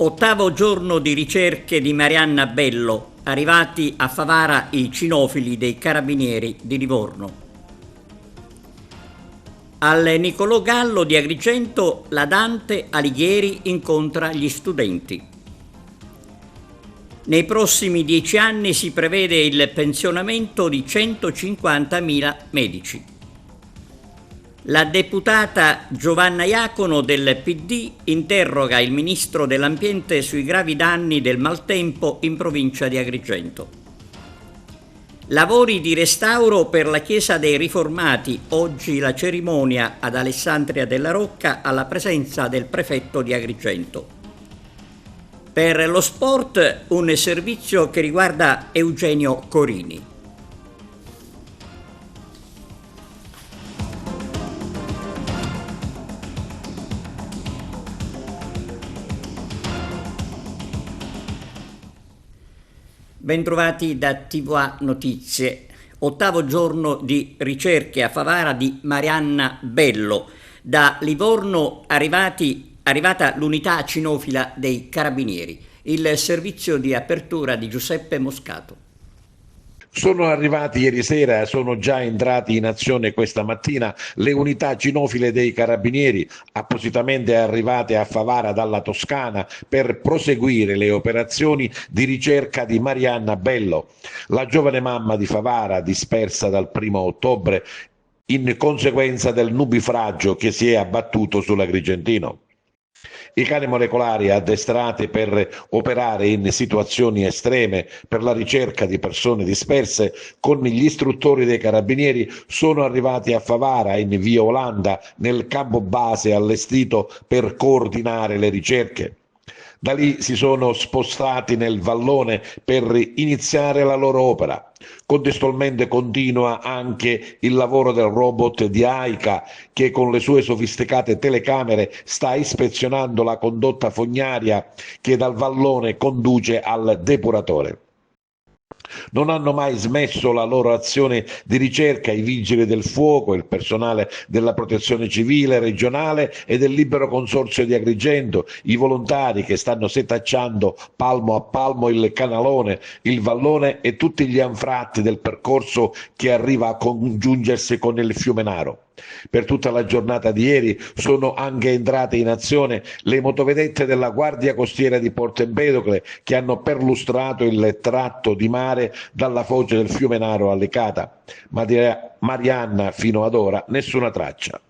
Ottavo giorno di ricerche di Marianna Bello, arrivati a Favara i cinofili dei Carabinieri di Livorno. Al Niccolò Gallo di Agrigento la Dante Alighieri incontra gli studenti. Nei prossimi 10 anni si prevede il pensionamento di 150.000 medici. La deputata Giovanna Iacono del PD interroga il ministro dell'Ambiente sui gravi danni del maltempo in provincia di Agrigento. Lavori di restauro per la Chiesa dei Riformati, oggi la cerimonia ad Alessandria della Rocca alla presenza del prefetto di Agrigento. Per lo sport un servizio che riguarda Eugenio Corini. Bentrovati da TVA Notizie. Ottavo giorno di ricerche a Favara di Marianna Bello. Da Livorno arrivata l'unità cinofila dei Carabinieri, il servizio di apertura di Giuseppe Moscato. Sono arrivati ieri sera, sono già entrati in azione questa mattina le unità cinofile dei Carabinieri, appositamente arrivate a Favara dalla Toscana per proseguire le operazioni di ricerca di Marianna Bello, la giovane mamma di Favara dispersa dal 1° ottobre in conseguenza del nubifragio che si è abbattuto sull'Agrigentino. I cani molecolari addestrati per operare in situazioni estreme per la ricerca di persone disperse con gli istruttori dei Carabinieri sono arrivati a Favara in via Olanda nel campo base allestito per coordinare le ricerche. Da lì si sono spostati nel vallone per iniziare la loro opera. Contestualmente continua anche il lavoro del robot di AICA che con le sue sofisticate telecamere sta ispezionando la condotta fognaria che dal vallone conduce al depuratore. Non hanno mai smesso la loro azione di ricerca i vigili del fuoco, il personale della protezione civile regionale e del libero consorzio di Agrigento, i volontari che stanno setacciando palmo a palmo il canalone, il vallone e tutti gli anfratti del percorso che arriva a congiungersi con il Fiumenaro. Per tutta la giornata di ieri sono anche entrate in azione le motovedette della Guardia Costiera di Porto Empedocle che hanno perlustrato il tratto di mare dalla foce del Fiumenaro a Licata. Ma di Marianna fino ad ora nessuna traccia.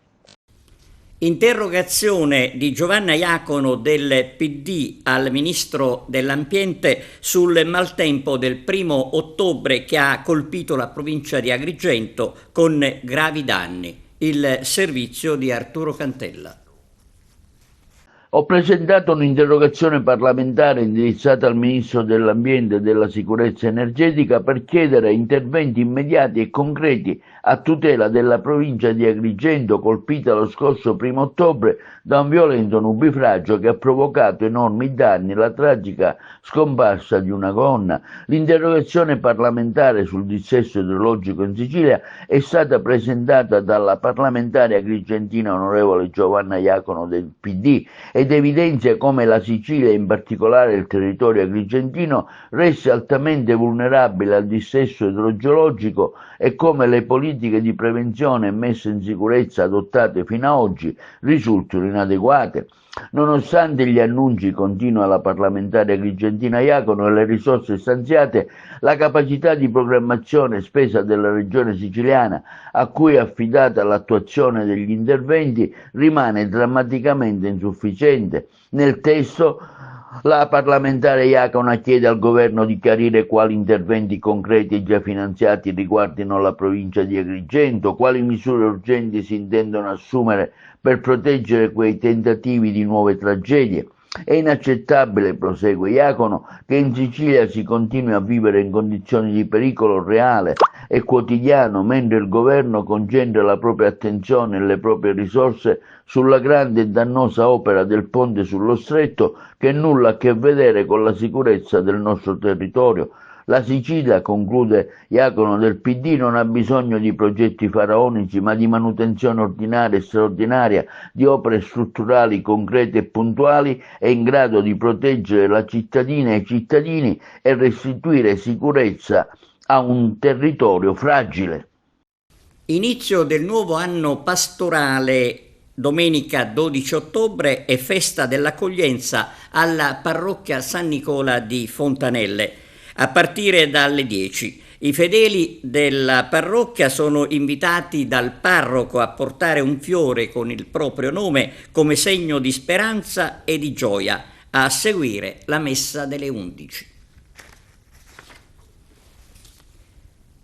Interrogazione di Giovanna Iacono del PD al ministro dell'Ambiente sul maltempo del 1° ottobre che ha colpito la provincia di Agrigento con gravi danni. Il servizio di Arturo Cantella. Ho presentato un'interrogazione parlamentare indirizzata al Ministro dell'Ambiente e della Sicurezza Energetica per chiedere interventi immediati e concreti a tutela della provincia di Agrigento colpita lo scorso 1° ottobre da un violento nubifragio che ha provocato enormi danni e la tragica scomparsa di una donna. L'interrogazione parlamentare sul dissesto idrologico in Sicilia è stata presentata dalla parlamentare agrigentina onorevole Giovanna Iacono del PD ed evidenzia come la Sicilia, in particolare il territorio agrigentino, resti altamente vulnerabile al dissesto idrogeologico e come le politiche di prevenzione e messa in sicurezza adottate fino ad oggi risultino inadeguate. Nonostante gli annunci continui alla parlamentare agrigentina Iacono e le risorse stanziate, la capacità di programmazione spesa della regione siciliana, a cui è affidata l'attuazione degli interventi, rimane drammaticamente insufficiente. Nel testo la parlamentare Iacono chiede al governo di chiarire quali interventi concreti e già finanziati riguardino la provincia di Agrigento, quali misure urgenti si intendono assumere per proteggere quei tentativi di nuove tragedie. È inaccettabile, prosegue Iacono, che in Sicilia si continui a vivere in condizioni di pericolo reale e quotidiano, mentre il governo concentra la propria attenzione e le proprie risorse sulla grande e dannosa opera del ponte sullo stretto che nulla ha a che vedere con la sicurezza del nostro territorio. La Sicilia, conclude Iacono del PD, non ha bisogno di progetti faraonici, ma di manutenzione ordinaria e straordinaria di opere strutturali concrete e puntuali e in grado di proteggere la cittadina e i cittadini e restituire sicurezza a un territorio fragile. Inizio del nuovo anno pastorale. Domenica 12 ottobre è festa dell'accoglienza alla parrocchia San Nicola di Fontanelle. A partire dalle 10 i fedeli della parrocchia sono invitati dal parroco a portare un fiore con il proprio nome come segno di speranza e di gioia, a seguire la messa delle 11.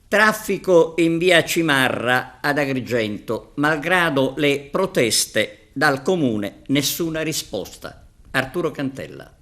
Traffico in via Cimarra ad Agrigento, malgrado le proteste dal comune, nessuna risposta. Arturo Cantella.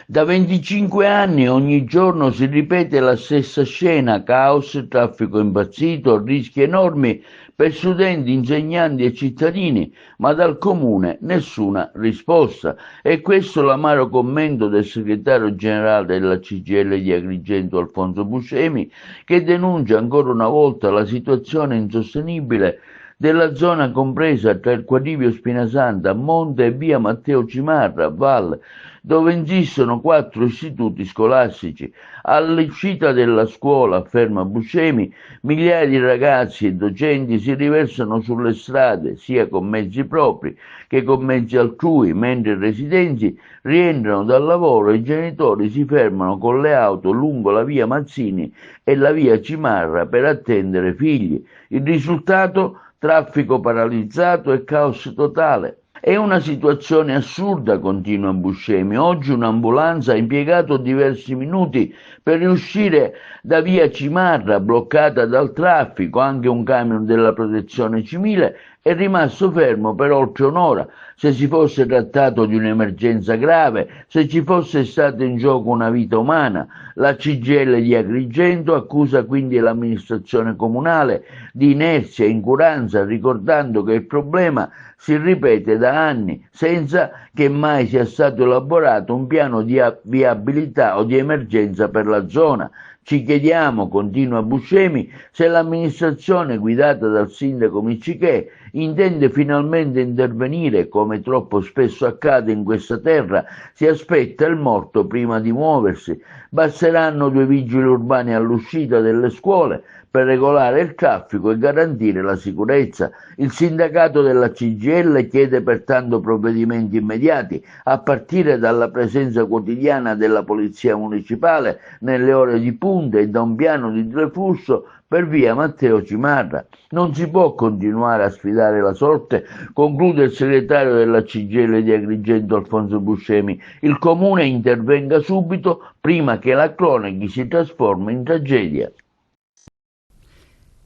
Da 25 anni ogni giorno si ripete la stessa scena: caos, traffico impazzito, rischi enormi per studenti, insegnanti e cittadini, ma dal comune nessuna risposta. E questo l'amaro commento del segretario generale della CGIL di Agrigento, Alfonso Buscemi, che denuncia ancora una volta la situazione insostenibile della zona compresa tra il quadrivio Spinasanta, Monte e via Matteo Cimarra, Valle, dove insistono 4 istituti scolastici. All'uscita della scuola, afferma Buscemi, migliaia di ragazzi e docenti si riversano sulle strade, sia con mezzi propri che con mezzi altrui, mentre i residenti rientrano dal lavoro e i genitori si fermano con le auto lungo la via Mazzini e la via Cimarra per attendere figli. Il risultato? Traffico paralizzato e caos totale. È una situazione assurda, continua Buscemi. Oggi un'ambulanza ha impiegato diversi minuti per riuscire da via Cimarra, bloccata dal traffico. Anche un camion della protezione civile è rimasto fermo per oltre un'ora. Se si fosse trattato di un'emergenza grave, se ci fosse stata in gioco una vita umana. La CGIL di Agrigento accusa quindi l'amministrazione comunale di inerzia e incuranza, ricordando che il problema si ripete da anni senza che mai sia stato elaborato un piano di viabilità o di emergenza per la zona. Ci chiediamo, continua Buscemi, se l'amministrazione guidata dal sindaco Miccichè intende finalmente intervenire, come troppo spesso accade in questa terra. Si aspetta il morto prima di muoversi. Basteranno 2 vigili urbani all'uscita delle scuole per regolare il traffico e garantire la sicurezza. Il sindacato della CGIL chiede pertanto provvedimenti immediati, a partire dalla presenza quotidiana della Polizia Municipale nelle ore di punta e da un piano di deflusso per via Matteo Cimarra. Non si può continuare a sfidare la sorte, conclude il segretario della CGIL di Agrigento, Alfonso Buscemi. Il comune intervenga subito, prima che la cronaca si trasformi in tragedia.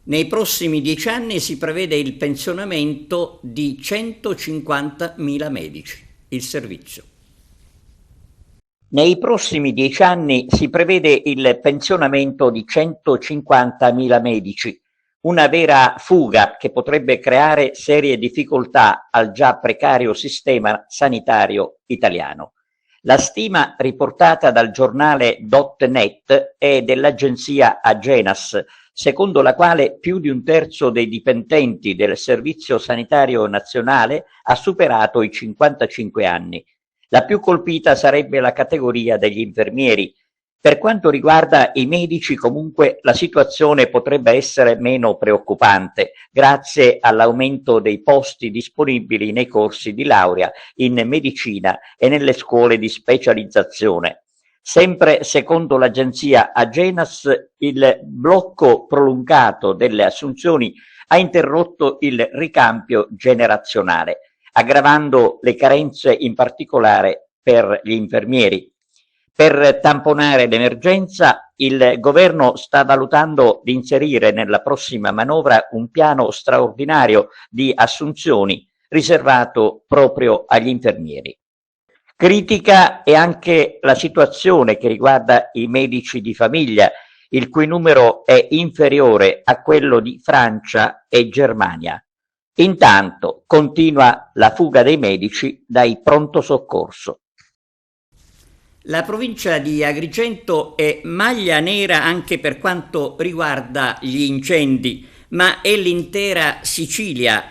Nei prossimi 10 anni si prevede il pensionamento di 150.000 medici. Il servizio. Nei prossimi 10 anni si prevede il pensionamento di 150.000 medici, una vera fuga che potrebbe creare serie difficoltà al già precario sistema sanitario italiano. La stima riportata dal giornale .net è dell'agenzia Agenas, secondo la quale più di un terzo dei dipendenti del Servizio Sanitario Nazionale ha superato i 55 anni. La più colpita sarebbe la categoria degli infermieri. Per quanto riguarda i medici, comunque, la situazione potrebbe essere meno preoccupante, grazie all'aumento dei posti disponibili nei corsi di laurea in medicina e nelle scuole di specializzazione. Sempre secondo l'agenzia Agenas, il blocco prolungato delle assunzioni ha interrotto il ricambio generazionale, aggravando le carenze in particolare per gli infermieri. Per tamponare l'emergenza, il governo sta valutando di inserire nella prossima manovra un piano straordinario di assunzioni riservato proprio agli infermieri. Critica è anche la situazione che riguarda i medici di famiglia, il cui numero è inferiore a quello di Francia e Germania. Intanto continua la fuga dei medici dai pronto soccorso. La provincia di Agrigento è maglia nera anche per quanto riguarda gli incendi, ma è l'intera Sicilia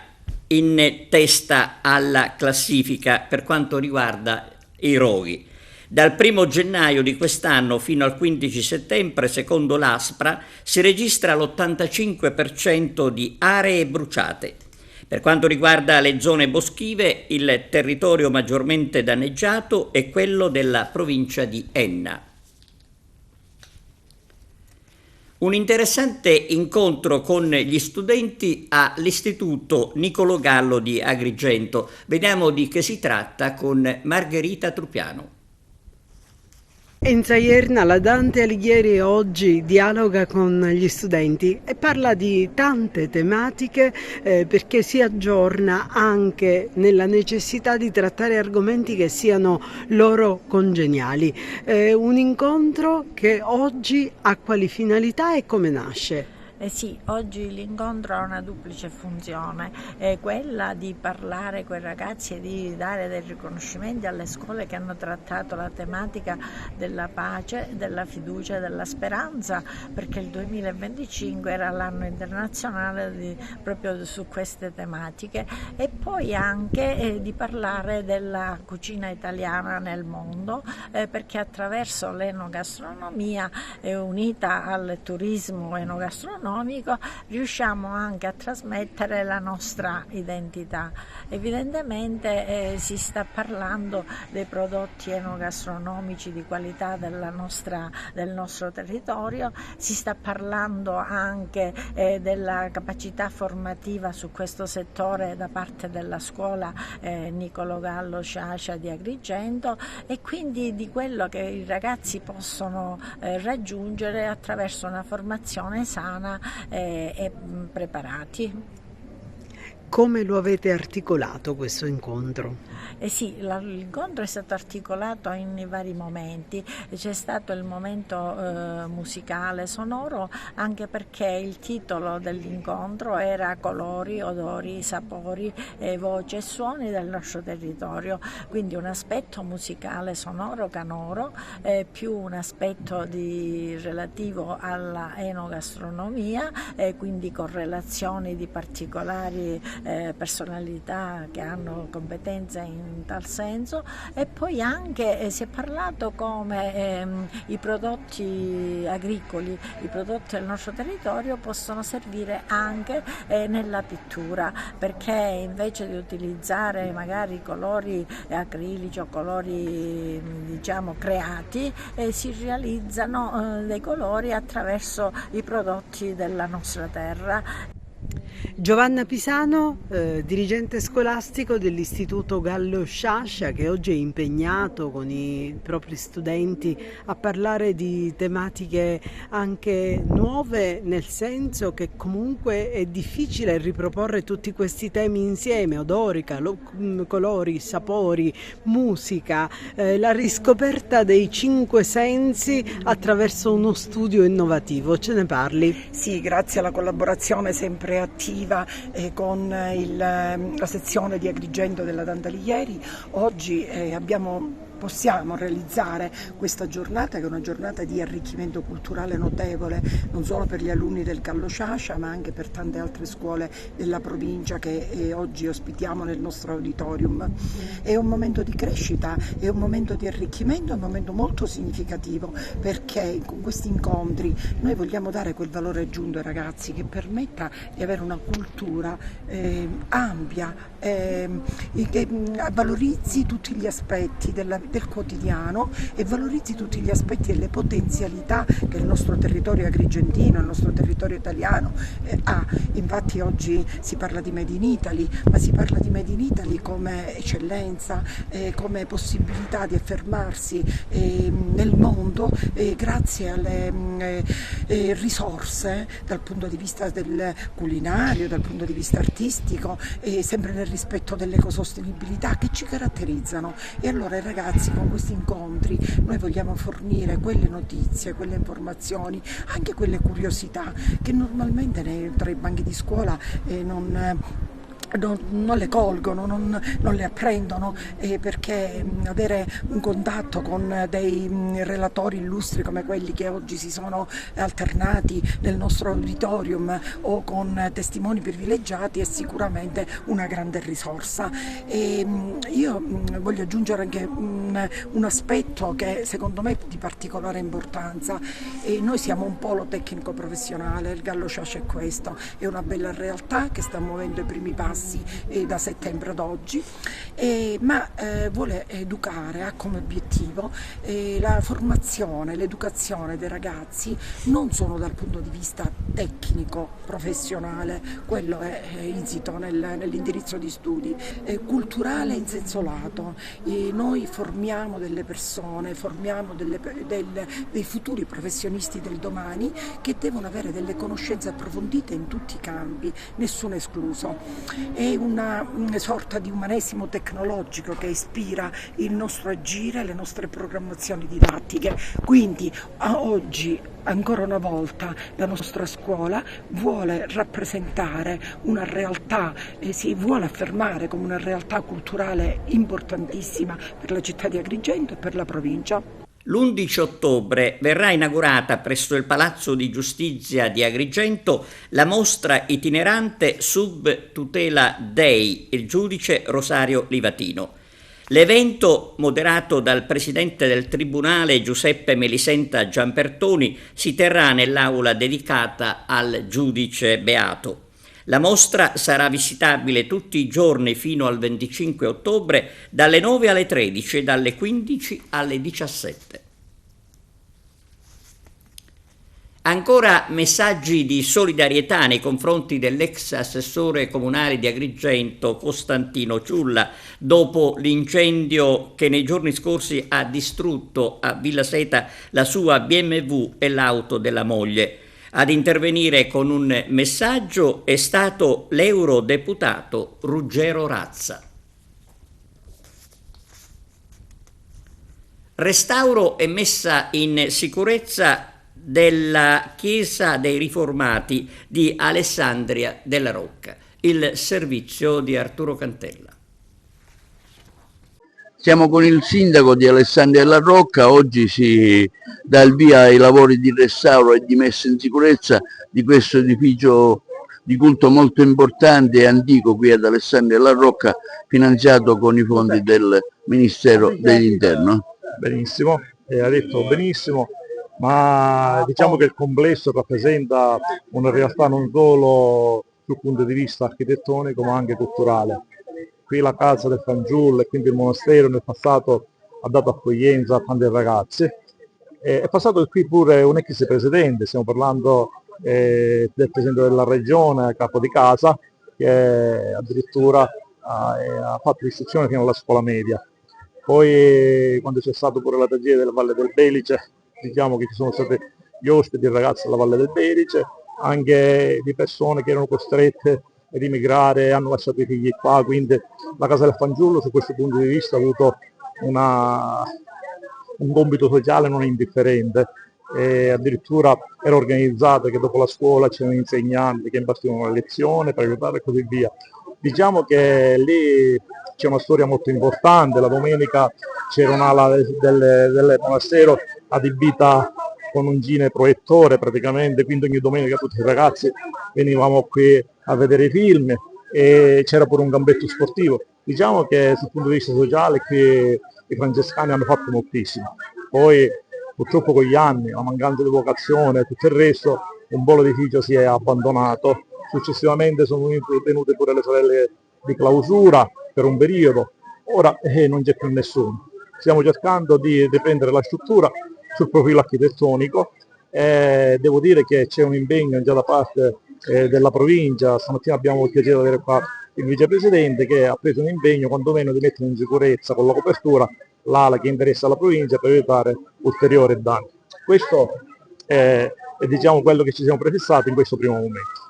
in testa alla classifica per quanto riguarda i roghi. Dal 1 gennaio di quest'anno fino al 15 settembre, secondo l'ASPRA, si registra l'85% di aree bruciate. Per quanto riguarda le zone boschive, il territorio maggiormente danneggiato è quello della provincia di Enna. Un interessante incontro con gli studenti all'Istituto Niccolò Gallo di Agrigento. Vediamo di che si tratta con Margherita Trupiano. Enza Ierna, la Dante Alighieri oggi dialoga con gli studenti e parla di tante tematiche perché si aggiorna anche nella necessità di trattare argomenti che siano loro congeniali. Un incontro che oggi ha quali finalità e come nasce? Sì, oggi l'incontro ha una duplice funzione, quella di parlare con i ragazzi e di dare dei riconoscimenti alle scuole che hanno trattato la tematica della pace, della fiducia e della speranza, perché il 2025 era l'anno internazionale proprio su queste tematiche, e poi anche di parlare della cucina italiana nel mondo, perché attraverso l'enogastronomia unita al turismo enogastronomico riusciamo anche a trasmettere la nostra identità. Evidentemente si sta parlando dei prodotti enogastronomici di qualità del nostro territorio, si sta parlando anche della capacità formativa su questo settore da parte della scuola Niccolò Gallo Sciascia di Agrigento, e quindi di quello che i ragazzi possono raggiungere attraverso una formazione sana e preparati. Come lo avete articolato questo incontro? Sì, l'incontro è stato articolato in vari momenti. C'è stato il momento musicale sonoro, anche perché il titolo dell'incontro era Colori, odori, sapori, voci e suoni del nostro territorio, quindi un aspetto musicale sonoro canoro, più un aspetto relativo alla enogastronomia, quindi con relazioni di particolari personalità che hanno competenze in tal senso, e poi anche si è parlato come i prodotti agricoli, i prodotti del nostro territorio possono servire anche nella pittura, perché invece di utilizzare magari colori acrilici o colori diciamo creati, si realizzano dei colori attraverso i prodotti della nostra terra. Giovanna Pisano, dirigente scolastico dell'Istituto Gallo Sciascia, che oggi è impegnato con i propri studenti a parlare di tematiche anche nuove, nel senso che comunque è difficile riproporre tutti questi temi insieme: odori, colori, sapori, musica, la riscoperta dei 5 sensi attraverso uno studio innovativo. Ce ne parli? Sì, grazie alla collaborazione sempre attiva con la sezione di Agrigento della Dante Alighieri, oggi possiamo realizzare questa giornata, che è una giornata di arricchimento culturale notevole, non solo per gli alunni del Gallo Sciascia, ma anche per tante altre scuole della provincia che oggi ospitiamo nel nostro auditorium. È un momento di crescita, è un momento di arricchimento, è un momento molto significativo, perché con questi incontri noi vogliamo dare quel valore aggiunto ai ragazzi che permetta di avere una cultura ampia, che valorizzi tutti gli aspetti del quotidiano e valorizzi tutti gli aspetti e le potenzialità che il nostro territorio agrigentino, il nostro territorio italiano ha. Infatti oggi si parla di Made in Italy, ma si parla di Made in Italy come eccellenza, come possibilità di affermarsi nel mondo grazie alle risorse dal punto di vista del culinario, dal punto di vista artistico, sempre nel rispetto dell'ecosostenibilità che ci caratterizzano. E allora i ragazzi, con questi incontri, noi vogliamo fornire quelle notizie, quelle informazioni, anche quelle curiosità che normalmente tra i banchi di scuola non le colgono, non le apprendono, perché avere un contatto con dei relatori illustri come quelli che oggi si sono alternati nel nostro auditorium o con testimoni privilegiati è sicuramente una grande risorsa. E io voglio aggiungere anche un aspetto che secondo me è di particolare importanza. Noi siamo un polo tecnico professionale, il Gallo Sciascia è questo, è una bella realtà che sta muovendo i primi passi da settembre ad oggi, ma vuole educare, ha come obiettivo la formazione, l'educazione dei ragazzi non solo dal punto di vista tecnico, professionale, quello è insito nell'indirizzo di studi, culturale in senso lato. Noi formiamo delle persone, formiamo dei futuri professionisti del domani che devono avere delle conoscenze approfondite in tutti i campi, nessuno escluso. È una sorta di umanesimo tecnologico che ispira il nostro agire, le nostre programmazioni didattiche. Quindi oggi ancora una volta la nostra scuola vuole rappresentare una realtà, si vuole affermare come una realtà culturale importantissima per la città di Agrigento e per la provincia. L'11 ottobre verrà inaugurata presso il Palazzo di Giustizia di Agrigento la mostra itinerante Sub tutela Dei, il giudice Rosario Livatino. L'evento, moderato dal presidente del Tribunale Giuseppe Melisenta Giampertoni, si terrà nell'aula dedicata al giudice beato. La mostra sarà visitabile tutti i giorni fino al 25 ottobre dalle 9 alle 13 e dalle 15 alle 17. Ancora messaggi di solidarietà nei confronti dell'ex assessore comunale di Agrigento Costantino Ciulla dopo l'incendio che nei giorni scorsi ha distrutto a Villa Seta la sua BMW e l'auto della moglie. Ad intervenire con un messaggio è stato l'eurodeputato Ruggero Razza. Restauro e messa in sicurezza della Chiesa dei Riformati di Alessandria della Rocca, il servizio di Arturo Cantella. Siamo con il sindaco di Alessandria della Rocca, oggi si dà il via ai lavori di restauro e di messa in sicurezza di questo edificio di culto molto importante e antico qui ad Alessandria della Rocca, finanziato con i fondi del Ministero dell'Interno. Benissimo, ha detto benissimo, ma diciamo che il complesso rappresenta una realtà non solo sul punto di vista architettonico ma anche culturale. Qui la casa del fanciullo e quindi il monastero nel passato ha dato accoglienza a tante ragazze. È passato qui pure un ex presidente, stiamo parlando del presidente della regione, capo di casa, che addirittura ha fatto l'istruzione fino alla scuola media. Poi quando c'è stato pure la tragedia della Valle del Belice, diciamo che ci sono stati gli ospiti ragazzi della Valle del Belice, anche di persone che erano costrette ad emigrare e hanno lasciato i figli qua, quindi la Casa del Fanciullo su questo punto di vista ha avuto un compito sociale non indifferente, e addirittura era organizzata che dopo la scuola c'erano insegnanti che impartivano le lezioni per aiutare e così via. Diciamo che lì c'è una storia molto importante, la domenica c'era un'ala del monastero adibita con un cineproiettore praticamente, quindi ogni domenica tutti i ragazzi venivamo qui a vedere i film e c'era pure un campetto sportivo. Diciamo che sul punto di vista sociale qui i francescani hanno fatto moltissimo. Poi purtroppo con gli anni, la mancanza di vocazione e tutto il resto, un po' l'edificio si è abbandonato. Successivamente sono venute pure le sorelle di clausura per un periodo, ora non c'è più nessuno. Stiamo cercando di riprendere la struttura sul profilo architettonico. Devo dire che c'è un impegno già da parte della provincia. Stamattina abbiamo il piacere di avere qua il vicepresidente che ha preso un impegno quantomeno di mettere in sicurezza con la copertura l'ala che interessa la provincia per evitare ulteriori danni. Questo è diciamo quello che ci siamo prefissati in questo primo momento.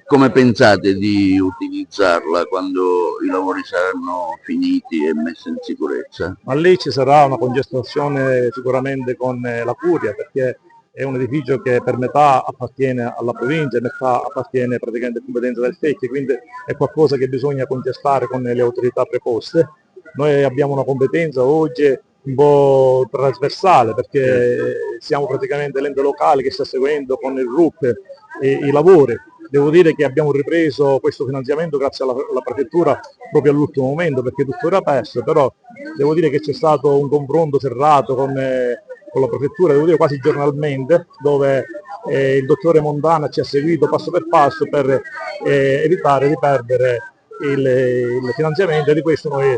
Come pensate di utilizzarla quando i lavori saranno finiti e messi in sicurezza? Ma lì ci sarà una concertazione sicuramente con la Curia, perché è un edificio che per metà appartiene alla provincia e metà appartiene praticamente a competenza del FECCHI, quindi è qualcosa che bisogna contestare con le autorità preposte. Noi abbiamo una competenza oggi un po' trasversale perché siamo praticamente l'ente locale che sta seguendo con il RUP i lavori. Devo dire che abbiamo ripreso questo finanziamento grazie alla prefettura proprio all'ultimo momento perché tutto era perso, però devo dire che c'è stato un confronto serrato con la prefettura, devo dire quasi giornalmente, dove il dottore Montana ci ha seguito passo per passo per evitare di perdere il finanziamento, e di questo noi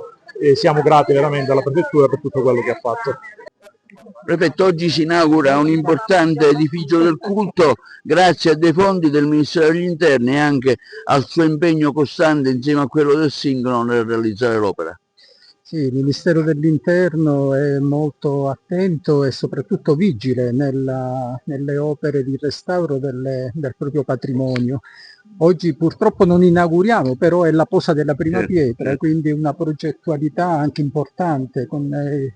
siamo grati veramente alla prefettura per tutto quello che ha fatto. Prefetto, oggi si inaugura un importante edificio del culto grazie a dei fondi del Ministero degli Interni e anche al suo impegno costante insieme a quello del Sindaco nel realizzare l'opera. Sì, il Ministero dell'Interno è molto attento e soprattutto vigile nelle opere di restauro del proprio patrimonio. Oggi purtroppo non inauguriamo, però è la posa della prima pietra, quindi una progettualità anche importante con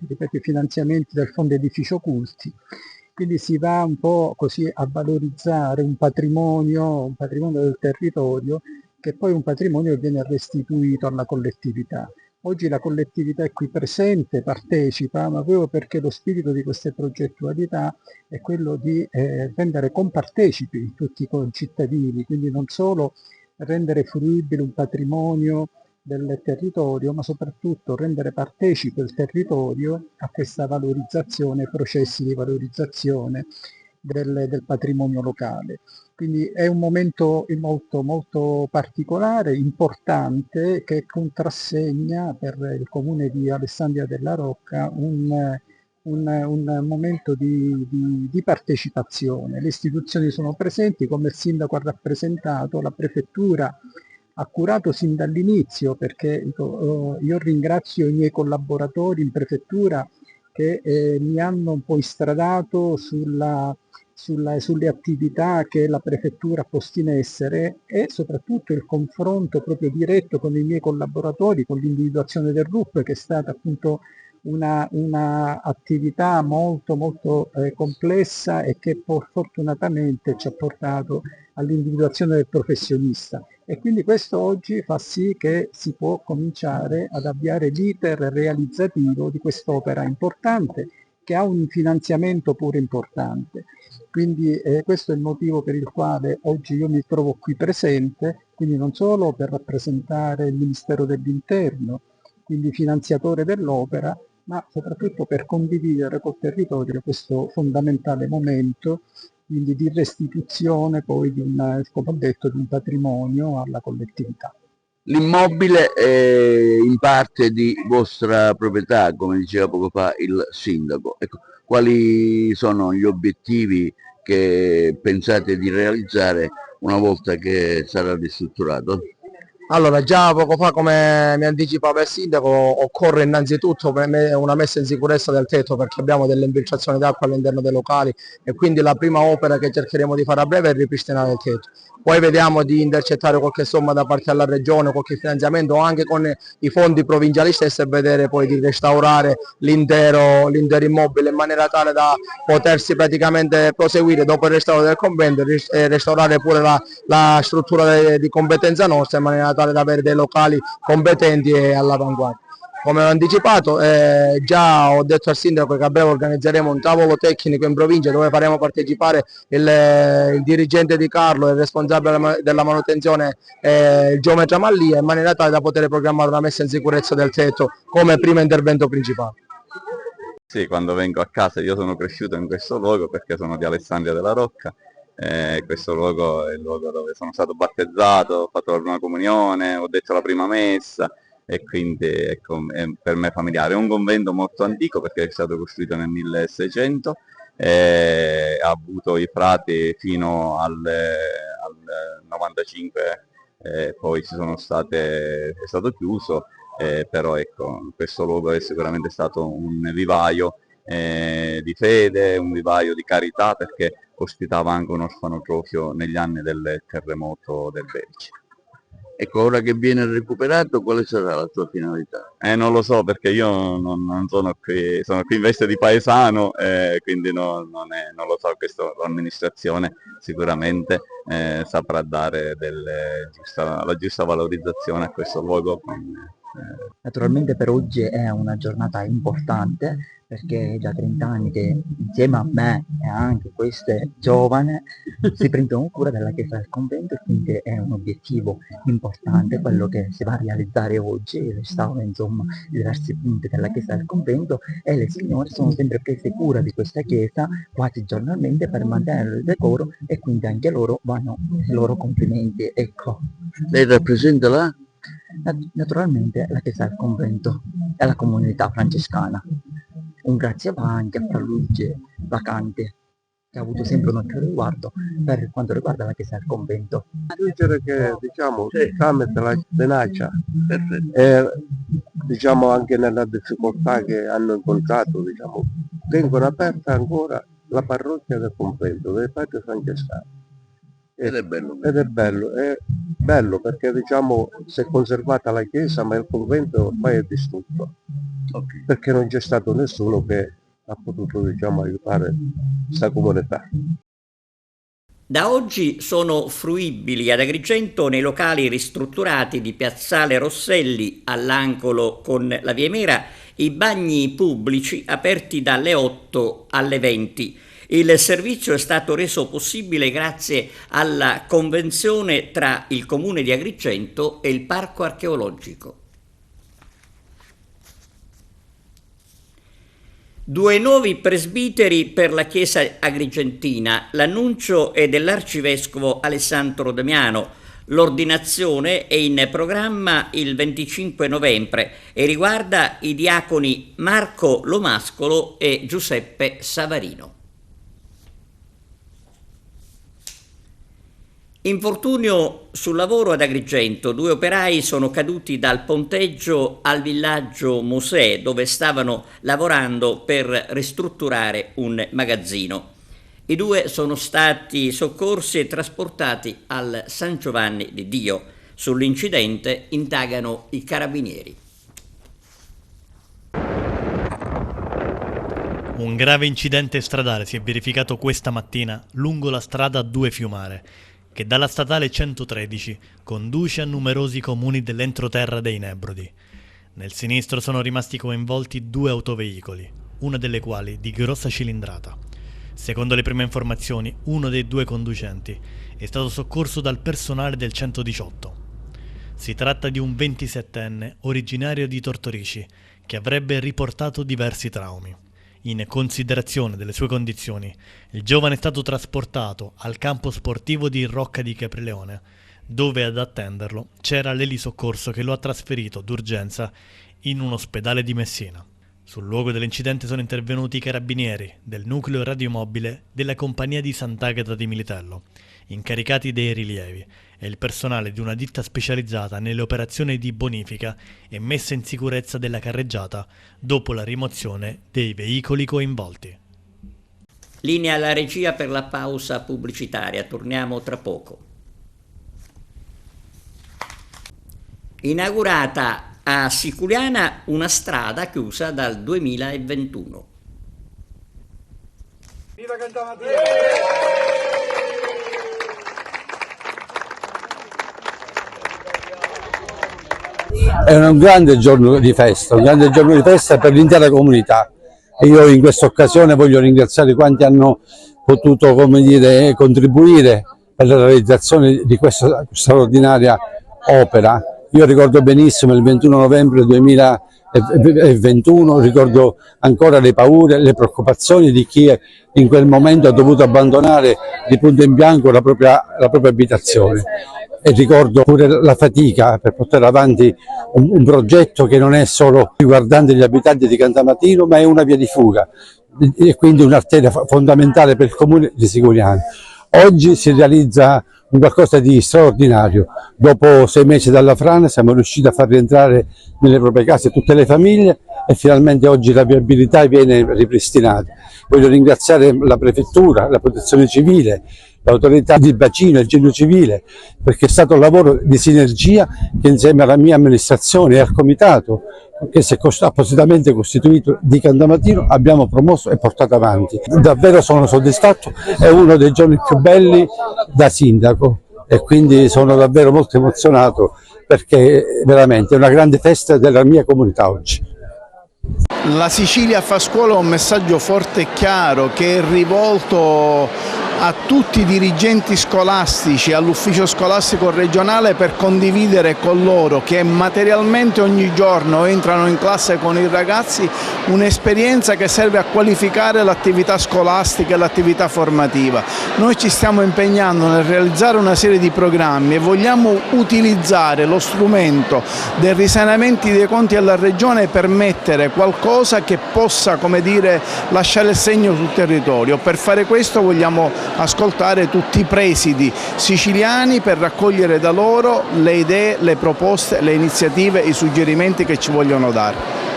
ripeto, i finanziamenti del Fondo Edificio Culti. Quindi si va un po' così a valorizzare un patrimonio del territorio, che poi è un patrimonio che viene restituito alla collettività. Oggi la collettività è qui presente, partecipa, ma proprio perché lo spirito di queste progettualità è quello di rendere compartecipi tutti i concittadini, quindi non solo rendere fruibile un patrimonio del territorio, ma soprattutto rendere partecipe il territorio a questa valorizzazione, processi di valorizzazione del patrimonio locale. Quindi è un momento molto, molto particolare, importante, che contrassegna per il comune di Alessandria della Rocca un momento di partecipazione. Le istituzioni sono presenti, come il sindaco ha rappresentato, la prefettura ha curato sin dall'inizio, perché io ringrazio i miei collaboratori in prefettura che mi hanno un po' istradato sulle attività che la prefettura ha posto in essere, e soprattutto il confronto proprio diretto con i miei collaboratori, con l'individuazione del RUP, che è stata appunto una attività molto molto complessa e che fortunatamente ci ha portato all'individuazione del professionista, e quindi questo oggi fa sì che si può cominciare ad avviare l'iter realizzativo di quest'opera importante, che ha un finanziamento pure importante. Quindi questo è il motivo per il quale oggi io mi trovo qui presente, quindi non solo per rappresentare il Ministero dell'Interno, quindi finanziatore dell'opera, ma soprattutto per condividere col territorio questo fondamentale momento, quindi di restituzione poi come ho detto, di un patrimonio alla collettività. L'immobile è in parte di vostra proprietà, come diceva poco fa il sindaco. Ecco, quali sono gli obiettivi che pensate di realizzare una volta che sarà ristrutturato? Allora, già poco fa, come mi anticipava il sindaco, occorre innanzitutto una messa in sicurezza del tetto, perché abbiamo delle infiltrazioni d'acqua all'interno dei locali, e quindi la prima opera che cercheremo di fare a breve è ripristinare il tetto. Poi vediamo di intercettare qualche somma da parte della regione, qualche finanziamento anche con i fondi provinciali stessi, e vedere poi di restaurare l'intero immobile in maniera tale da potersi praticamente proseguire dopo il restauro del convento e restaurare pure la struttura di competenza nostra, in maniera tale da avere dei locali competenti e all'avanguardia. Come ho anticipato, già ho detto al sindaco che a breve organizzeremo un tavolo tecnico in provincia dove faremo partecipare il dirigente di Carlo e il responsabile della manutenzione, il geometra Mallia, in maniera tale da poter programmare una messa in sicurezza del tetto come primo intervento principale. Sì, quando vengo a casa, io sono cresciuto in questo luogo perché sono di Alessandria della Rocca. Questo luogo è il luogo dove sono stato battezzato, ho fatto la prima comunione, ho detto la prima messa, e quindi ecco, è per me familiare. È un convento molto antico perché è stato costruito nel 1600, ha avuto i frati fino al 95, poi è stato chiuso, però ecco, questo luogo è sicuramente stato un vivaio di fede, un vivaio di carità, perché ospitava anche un orfanotrofio negli anni del terremoto del Belice. Ecco, ora che viene recuperato, quale sarà la tua finalità? Non lo so perché io non sono qui in veste di paesano, quindi non lo so, questo l'amministrazione sicuramente saprà dare la giusta valorizzazione a questo luogo. Naturalmente per oggi è una giornata importante perché è da 30 anni che insieme a me e anche queste giovani si prendono cura della chiesa del convento, e quindi è un obiettivo importante quello che si va a realizzare oggi, il restauro insomma di diversi punti della chiesa del convento, e le signore sono sempre prese cura di questa chiesa quasi giornalmente per mantenere il decoro, e quindi anche loro vanno i loro complimenti. Ecco. Lei rappresenta la? Naturalmente la chiesa del convento e la comunità francescana. Un grazie va anche a Luigi Vacante, che ha avuto sempre un occhio di riguardo per quanto riguarda la chiesa del convento. Aggiungere che diciamo tramite la tenacia e diciamo anche nella difficoltà che hanno incontrato, diciamo, tengono aperta ancora la parrocchia del convento dei padri francescani. Ed è bello. È bello perché diciamo si è conservata la chiesa, ma il convento ormai è distrutto. Okay. Perché non c'è stato nessuno che ha potuto diciamo aiutare questa comunità. Da oggi sono fruibili ad Agrigento, nei locali ristrutturati di Piazzale Rosselli all'angolo con la Via Emera, i bagni pubblici aperti dalle 8 alle 20. Il servizio è stato reso possibile grazie alla convenzione tra il Comune di Agrigento e il Parco Archeologico. 2 nuovi presbiteri per la Chiesa agrigentina. L'annuncio è dell'Arcivescovo Alessandro Damiano. L'ordinazione è in programma il 25 novembre e riguarda i diaconi Marco Lomascolo e Giuseppe Savarino. Infortunio sul lavoro ad Agrigento. 2 operai sono caduti dal ponteggio al villaggio Mosè, dove stavano lavorando per ristrutturare un magazzino. I 2 sono stati soccorsi e trasportati al San Giovanni di Dio. Sull'incidente indagano i carabinieri. Un grave incidente stradale si è verificato questa mattina lungo la strada 2 Fiumare, che dalla statale 113 conduce a numerosi comuni dell'entroterra dei Nebrodi. Nel sinistro sono rimasti coinvolti 2 autoveicoli, una delle quali di grossa cilindrata. Secondo le prime informazioni, uno dei 2 conducenti è stato soccorso dal personale del 118. Si tratta di un 27enne originario di Tortorici che avrebbe riportato diversi traumi. In considerazione delle sue condizioni, il giovane è stato trasportato al campo sportivo di Rocca di Caprileone, dove ad attenderlo c'era l'elisoccorso che lo ha trasferito d'urgenza in un ospedale di Messina. Sul luogo dell'incidente sono intervenuti i carabinieri del nucleo radiomobile della compagnia di Sant'Agata di Militello, incaricati dei rilievi, e il personale di una ditta specializzata nelle operazioni di bonifica e messa in sicurezza della carreggiata dopo la rimozione dei veicoli coinvolti. Linea alla regia per la pausa pubblicitaria, torniamo tra poco. Inaugurata a Siculiana una strada chiusa dal 2021. Viva Cantamatina! È un grande giorno di festa, per l'intera comunità, e io in questa occasione voglio ringraziare quanti hanno potuto, come dire, contribuire per la realizzazione di questa straordinaria opera. Io ricordo benissimo il 21 novembre 2021, ricordo ancora le paure, le preoccupazioni di chi in quel momento ha dovuto abbandonare di punto in bianco la propria abitazione. E ricordo pure la fatica per portare avanti un progetto che non è solo riguardante gli abitanti di Cantamatino, ma è una via di fuga e quindi un'arteria fondamentale per il comune di Siculiana. Oggi si realizza un qualcosa di straordinario. Dopo 6 mesi dalla frana siamo riusciti a far rientrare nelle proprie case tutte le famiglie e finalmente oggi la viabilità viene ripristinata. Voglio ringraziare la prefettura, la protezione civile, l'autorità di bacino, il genio civile, perché è stato un lavoro di sinergia che insieme alla mia amministrazione e al comitato che si è appositamente costituito di Candamatino abbiamo promosso e portato avanti. Davvero sono soddisfatto, è uno dei giorni più belli da sindaco e quindi sono davvero molto emozionato perché veramente è una grande festa della mia comunità oggi. La Sicilia fa scuola è un messaggio forte e chiaro che è rivolto a tutti i dirigenti scolastici, all'ufficio scolastico regionale per condividere con loro che materialmente ogni giorno entrano in classe con i ragazzi un'esperienza che serve a qualificare l'attività scolastica e l'attività formativa. Noi ci stiamo impegnando nel realizzare una serie di programmi e vogliamo utilizzare lo strumento dei risanamenti dei conti alla Regione per mettere qualcosa che possa, come dire, lasciare il segno sul territorio. Per fare questo vogliamo ascoltare tutti i presidi siciliani per raccogliere da loro le idee, le proposte, le iniziative, i suggerimenti che ci vogliono dare.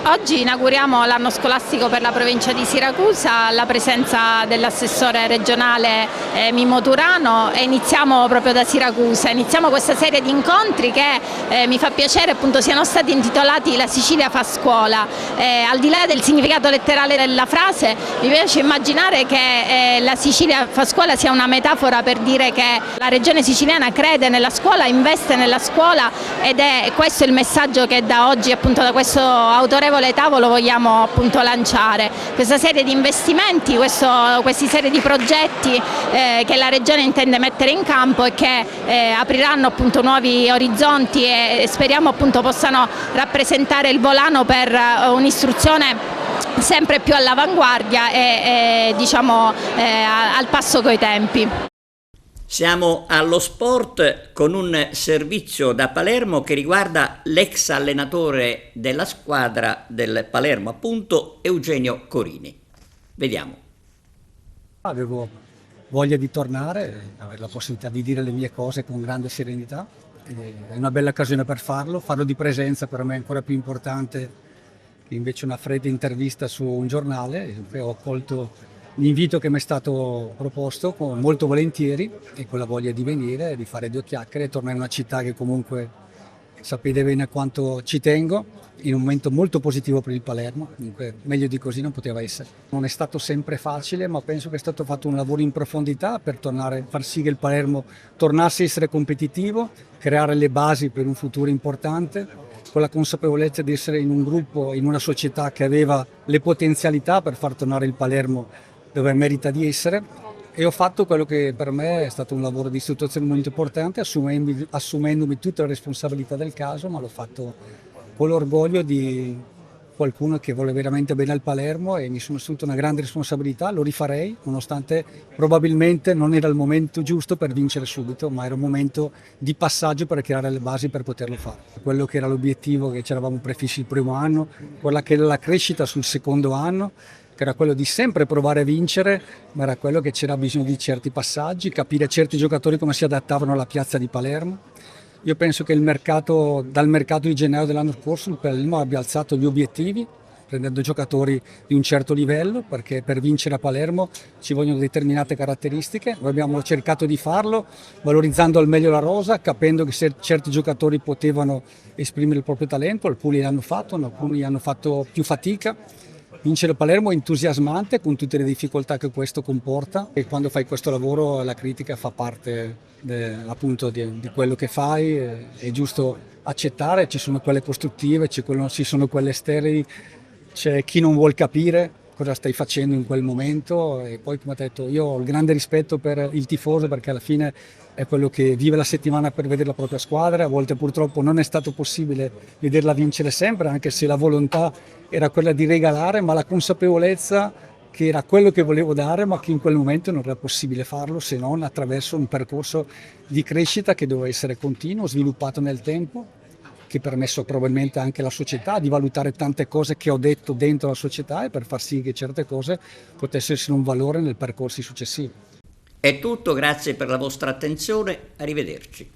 Oggi inauguriamo l'anno scolastico per la provincia di Siracusa alla presenza dell'assessore regionale Mimmo Turano e iniziamo proprio da Siracusa. Iniziamo questa serie di incontri che mi fa piacere appunto siano stati intitolati La Sicilia fa scuola. Al di là del significato letterale della frase, mi piace immaginare che La Sicilia fa scuola sia una metafora per dire che la regione siciliana crede nella scuola, investe nella scuola ed è questo il messaggio che da oggi appunto da questo autorevole tavolo vogliamo appunto lanciare. Questa serie di investimenti, questi serie di progetti che la Regione intende mettere in campo e che apriranno appunto nuovi orizzonti e speriamo appunto possano rappresentare il volano per un'istruzione sempre più all'avanguardia e diciamo al passo coi tempi. Siamo allo sport con un servizio da Palermo che riguarda l'ex allenatore della squadra del Palermo, appunto Eugenio Corini. Vediamo. Avevo voglia di tornare, avere la possibilità di dire le mie cose con grande serenità. È una bella occasione per farlo di presenza per me è ancora più importante che invece una fredda intervista su un giornale. Ho accolto l'invito che mi è stato proposto molto volentieri e con la voglia di venire, di fare due chiacchiere, tornare in una città che comunque sapete bene quanto ci tengo, in un momento molto positivo per il Palermo, comunque meglio di così non poteva essere. Non è stato sempre facile, ma penso che è stato fatto un lavoro in profondità per far sì che il Palermo tornasse a essere competitivo, creare le basi per un futuro importante, con la consapevolezza di essere in un gruppo, in una società che aveva le potenzialità per far tornare il Palermo dove merita di essere, e ho fatto quello che per me è stato un lavoro di istituzione molto importante, assumendomi tutte le responsabilità del caso, ma l'ho fatto con l'orgoglio di qualcuno che vuole veramente bene al Palermo e mi sono assunto una grande responsabilità, lo rifarei, nonostante probabilmente non era il momento giusto per vincere subito, ma era un momento di passaggio per creare le basi per poterlo fare. Quello che era l'obiettivo che ci eravamo prefissi il primo anno, quella che era la crescita sul secondo anno, che era quello di sempre provare a vincere, ma era quello che c'era bisogno di certi passaggi, capire certi giocatori come si adattavano alla piazza di Palermo. Io penso che dal mercato di gennaio dell'anno scorso il Palermo abbia alzato gli obiettivi, prendendo giocatori di un certo livello, perché per vincere a Palermo ci vogliono determinate caratteristiche. Noi abbiamo cercato di farlo, valorizzando al meglio la rosa, capendo che certi giocatori potevano esprimere il proprio talento, alcuni l'hanno fatto, alcuni hanno fatto più fatica. Vincere Palermo è entusiasmante con tutte le difficoltà che questo comporta e quando fai questo lavoro la critica fa parte appunto di quello che fai, è giusto accettare, ci sono quelle costruttive, ci sono quelle sterili, c'è chi non vuol capire cosa stai facendo in quel momento e poi come ho detto io ho il grande rispetto per il tifoso perché alla fine è quello che vive la settimana per vedere la propria squadra, a volte purtroppo non è stato possibile vederla vincere sempre anche se la volontà era quella di regalare, ma la consapevolezza che era quello che volevo dare ma che in quel momento non era possibile farlo se non attraverso un percorso di crescita che doveva essere continuo, sviluppato nel tempo, che ha permesso probabilmente anche alla società di valutare tante cose che ho detto dentro la società e per far sì che certe cose potessero essere un valore nel percorso successivo. È tutto, grazie per la vostra attenzione, arrivederci.